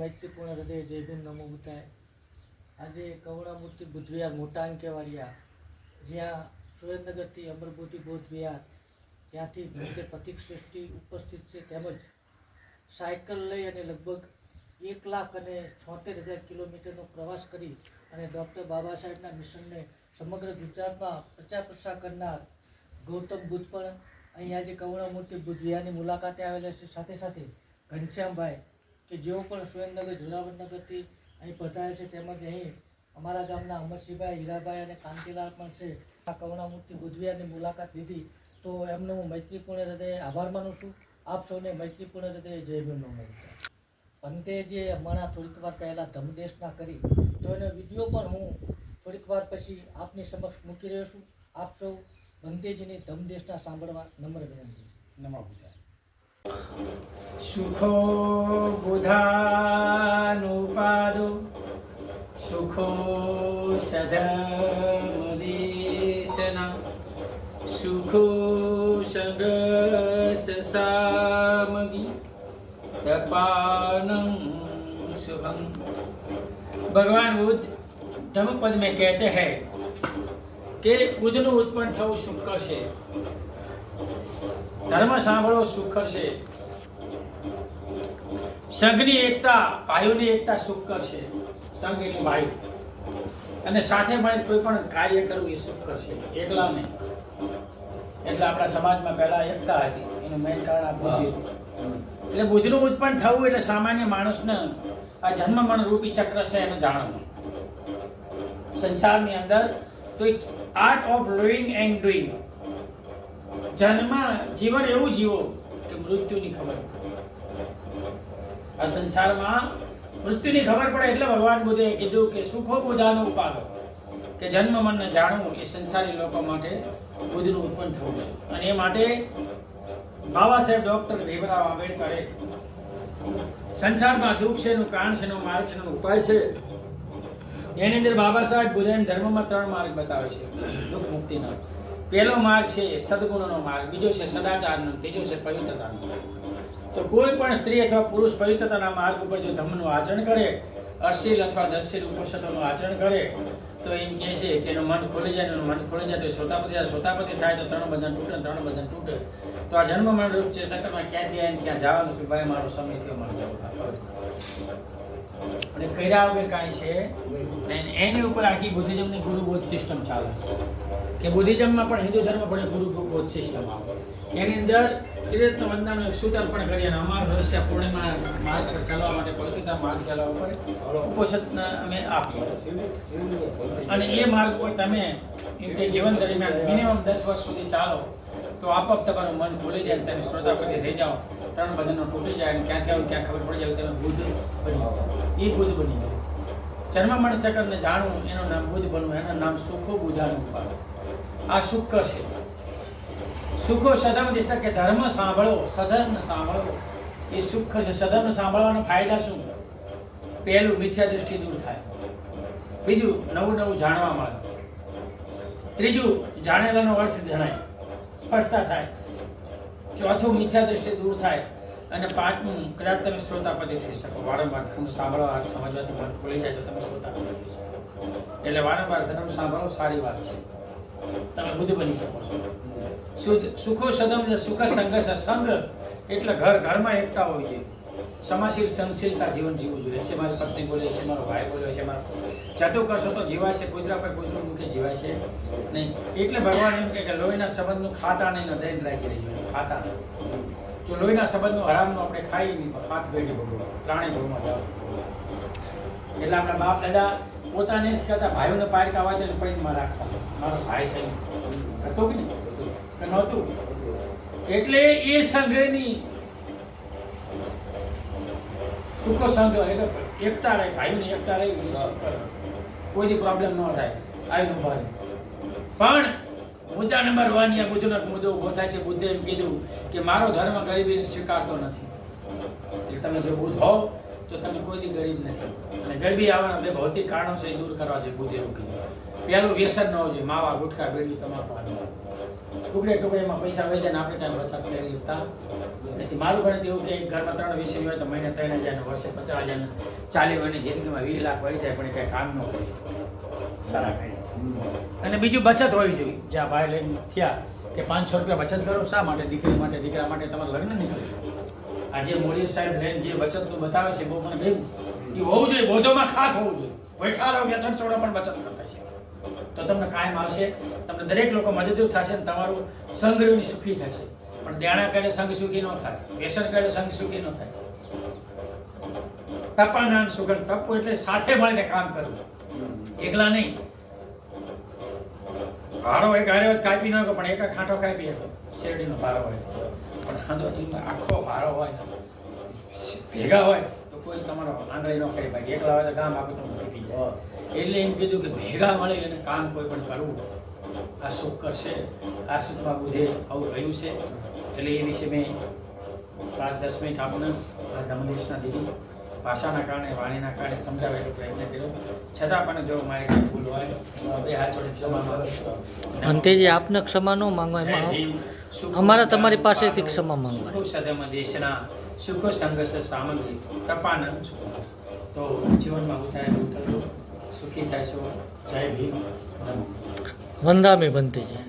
મૈત્રીપૂર્ણ હૃદય જય ભીમ નમો બુદ્ધાય. આજે કરુણામૂર્તિ બુદ્ધ વિહાર મોટા અંકેવાડિયા, જ્યાં સુરેન્દ્રનગરથી અમરબોધિ બૌદ્ધ વિહાર, ત્યાંથી ભૂતે પથિક શ્રેષ્ઠી ઉપસ્થિત છે. તેમજ સાયકલ લઈ અને લગભગ 1,76,000 કિલોમીટરનો પ્રવાસ કરી અને ડૉક્ટર બાબા સાહેબના મિશનને સમગ્ર ગુજરાતમાં પ્રચાર પ્રસાર કરનાર ગૌતમ બુદ્ધ પણ અહીં આજે કરુણામૂર્તિ બુદ્ધ વિહારની મુલાકાતે આવેલા છે. સાથે સાથે ઘનશ્યામભાઈ કે જેઓ પણ સુરેન્દ્રનગર જોરાવરનગરથી અહીં પધારે છે, તેમજ અહીં અમારા ગામના અમરસિંહભાઈ, હીરાભાઈ અને કાંતિલાલ પણ છે. આ કરુણામૂર્તિ બુદ્ધ વિહારની મુલાકાત લીધી તો એમનો હું મૈત્રીપૂર્ણ હૃદયે આભાર માનું છું. આપ સૌને મૈત્રીપૂર્ણ હૃદયે જય ભીમ નમો. પંતે જે હમણાં થોડીક વાર પહેલાં ધમદેશના કરી તો એનો વિડીયો પણ હું થોડીક વાર પછી આપની સમક્ષ મૂકી રહ્યો છું. આપ સૌ બંતેજીની ધમદેશના સાંભળવા નમ્ર વિનંતી છે. નમો બુદ્ધાય. સુખો બુધાનુપાદો સુખો સદમદેશના સુખો સંગસ સામગી तपानं सुखं। भगवान बुद्ध धम्मपद में कहते हैं कि बुद्धનું ઉત્પન્ન થવું સુખકર છે, ધર્મ સાંભળવો સુખકર છે, સંઘની એકતા, ભાઈઓની એકતા સુખકર છે, સંઘ એટલે ભાઈ, અને સાથે મળીને કોઈ પણ કાર્ય કરવું એ સુખકર છે, એકલા નહીં. એટલે આપણા સમાજમાં પહેલા એકતા હતી, એનું મેઇન કારણ આ બુદ્ધિ હતું. એટલે બુદ્ધનું ઉત્પન્ન થવું એટલે સામાન્ય માણસને આ જન્મ મરણ રૂપી ચક્ર છે એને જાણવું. સંસારની અંદર તો એક art of living and doing. જન્મ જીવન એવું જીવો કે મૃત્યુની ખબર પડે. આ સંસારમાં મૃત્યુની ખબર પડે એટલે ભગવાન બુદ્ધે કીધું કે સુખો બુધાનો ઉપાદો, કે જન્મ મરણને જાણવું એ સંસારી લોકો માટે બુદ્ધનું ઉત્પન્ન થવું છે. અને એ માટે બાબા સાહેબ ડૉક્ટર ભીમરાવ આંબેડકરે સંસારમાં દુઃખ છે એનું કારણ છે, એનો માર્ગ છે, એનો ઉપાય છે. એની અંદર બાબા સાહેબ બુદ્ધના ધર્મમાં 3 માર્ગ બતાવે છે દુઃખ મુક્તિના. પહેલો માર્ગ છે સદગુણોનો માર્ગ, બીજો છે સદાચારનો, ત્રીજો છે પવિત્રતાનો. તો કોઈ પણ સ્ત્રી અથવા પુરુષ પવિત્રતાના માર્ગ ઉપર જો ધર્મનું આચરણ કરે, અશ્લીલ અથવા દર્શીલ ઉપનિષદોનું આચરણ કરે, તો એમ કહે છે કે એનું મન ખોલી જાય. એનું મન ખોલી જાય તો સોતાપતિ થાય તો 3 બંધન તૂટે, 3 બંધન તૂટે. તો આ જન્મ મરણ રૂપ છે ચક્રમાં ક્યાંથી આવીને ક્યાં જવાનું છું, ભાઈ મારો સમય થયો, મારે જવું. અને કર્યા વગર કાંઈ છે નહીં. એની ઉપર આખી બુદ્ધિઝમની ગુરુબોધ સિસ્ટમ ચાલે કે બુદ્ધિઝમમાં પણ હિન્દુ ધર્મ પણ ગુરુબોધ સિસ્ટમ આવે. એની અંદર ત્રિરત્ન વંદનાનું એક સૂત્ર પણ કરીએ અને અમાવસ્યા પૂર્ણિમા માર્ગ પર ચાલવા માટે પવિત્રતા માર્ગ ચાલવા પર ઉપોષિતને અમે આપીએ. અને એ માર્ગ પર તમે એમ કે જીવન દરમિયાન મિનિમમ 10 વર્ષ સુધી ચાલો તો આપઆપ તમારું મન ખોલી જાય, તમે શ્રોતાપતિ થઈ જાઓ, 3 બંધનો તૂટી જાય અને ક્યાંથી આવું ક્યાં ખબર પડી જાય, તમે બુદ્ધ બની જાઓ. એ બુદ્ધ બની જાય. જન્મ મરણ ચક્રને જાણવું એનું નામ બુદ્ધ બનવું, એનું નામ સુખો બુધાનું ઉપાય. આ સુખકર છે. સુખો સદમ દિશા કે ધર્મ સાંભળો, સધર્મ સાંભળો એ સુખકર છે. સધર્મ સાંભળવાના ફાયદા શું? પહેલું, મિથ્યા દૃષ્ટિ દૂર થાય. બીજું, નવું નવું જાણવા મળે. ત્રીજું, જાણેલાનો અર્થ જણાય, સ્પષ્ટતા થાય. ચોથું, મિથ્યા દૃષ્ટિ દૂર થાય. અને પાંચમું, કદાચ તમે શ્રોતાપતિ થઈ શકો. વારંવાર ધર્મ સાંભળવા સમજવાથી મન ખોલી જાય તો તમે શ્રોતાપતિ થઈ શકો. એટલે વારંવાર ધર્મ સાંભળો સારી વાત છે, તમે બુદ્ધ બની શકો છો. સુખો સદમ સુખ સંઘ સંઘ એટલે ઘરમાં એકતા હોવી જોઈએ. સમાશીલ સહનશીલતા જીવન જીવવું જોઈએ. છે મારી પત્ની બોલે છે, મારો ભાઈ બોલે છે, મારો જતું કરશો તો જીવાય છે, કુતરા પર કૂતરું મૂકે જીવાય છે નહીં. એટલે ભગવાન એમ કે લોહીના સંબંધનું ખાતા નહીં, દૈન રાખી રહી જોઈએ. ખાતા જો લોહીના સંબંધનું હરામનું આપણે ખાઈ નહીં તો હાથ ભેટી ભોગવો, પ્રાણી ભોગમાં જાઓ. એટલે આપણા બાપ દાદા પોતાને જ કહેતા ભાઈઓને પાર્ક આવવા દે પડીમાં રાખતા, મારો ભાઈ છે હતો કે નહીં કે નહોતું. એટલે એ સંઘની સુખો સંઘ એટલે એકતા રહે, ભાઈઓની એકતા રહી, કોઈની પ્રોબ્લેમ ન થાય, આવીને ઉભા રહે. પણ મુદ્દા નંબર 1 યા બુદ્ધનો મુદ્દો ઊભો થાય છે. બુદ્ધે એમ કીધું કે મારો ધર્મ ગરીબીને સ્વીકારતો નથી. એટલે તમે જો બુદ્ધ હોવ તો તમે કોઈથી ગરીબ નથી. અને ગરીબી આવવાના 2 ભૌતિક કારણો છે એ દૂર કરવા જોઈએ. બુદ્ધે એવું કીધું. પહેલું, વ્યસન ન હોવું જોઈએ, માવા, ગુટખા, બીડી, તમાકુ. ટુકડે ટુકડેમાં પૈસા હોય જાય ને આપણે કાંઈ બચત કરી શકતા નથી. મારું ગણિત એવું કે એક ઘરમાં 3 વિષય હોય તો મહિને 3,000 ને વર્ષે 50,000 ચાલી હોય ને જિંદગીમાં 20 લાખ હોય જાય પણ એ કાંઈ કામ ન કરે સારા કાંઈ. અને બીજું બચત હોવી જોઈએ. જ્યાં ભાઈ લઈને થયા કે 500 રૂપિયા બચત કરો. શા માટે? દીકરી માટે, દીકરા માટે તમારે લગ્ન નહીં કર્યું. આજે મોદી સાહેબ લઈને જે બચતનું બતાવે છે બહુ મને ગયું. એ હોવું જોઈએ, બોધોમાં ખાસ હોવું જોઈએ. વૈખારો વ્યસન છોડો પણ બચત કરતા છે તો તમને કાયમ આવશે. તમને દરેક લોકો મદદરૂપ થશે ને તમારું સંઘ સુખી થશે. પણ દેણા કરે સંઘ સુખી ન થાય, વ્યસન કરે સંઘ સુખી ન થાય. તપાના સુગંધ, તપવું એટલે સાથે મળીને કામ કરવું, એકલા નહીં. ભારો એક હારે કાપી નાખો પણ એક ખાંટો કાપી શકો. શેરડીનો ભારો હોય પણ ખાંડો આખો ભારો હોય ને ભેગા હોય તો કોઈ તમારો આંગળી ન કરી ભાઈ. એકલા હોય તો કામ આખું તમને તૂટી જાય. એટલે એમ કીધું કે ભેગા મળી અને કામ કોઈ પણ કરવું આ સુખ કરશે. આ સુખમાં બુધે આવું કહ્યું છે. એટલે એ વિશે મેં 5-10 મિનિટ આપણને આ ધમદેશના દીદી ભાષાના કારણે, વાણીના કારણે સમજાવવાનો પ્રયત્ન કર્યો. છતાં પણ જો મારી કંઈ ભૂલ હોય બે હાથ જોડે ક્ષમા માંગુ. અંતેજી આપને ક્ષમા ન માંગવા, જય એમાં ભીમ. સુખ અમારે તમારી પાસેથી ક્ષમા માંગવા. સુખો સદમ દેશના સુખો સંઘર્ષ સામગ્રી તપાનંદ સુખ. તો જીવનમાં હું થાય એવું થતું સુખી થાય છે. જય ભીમ. વંદામી બનતીજી.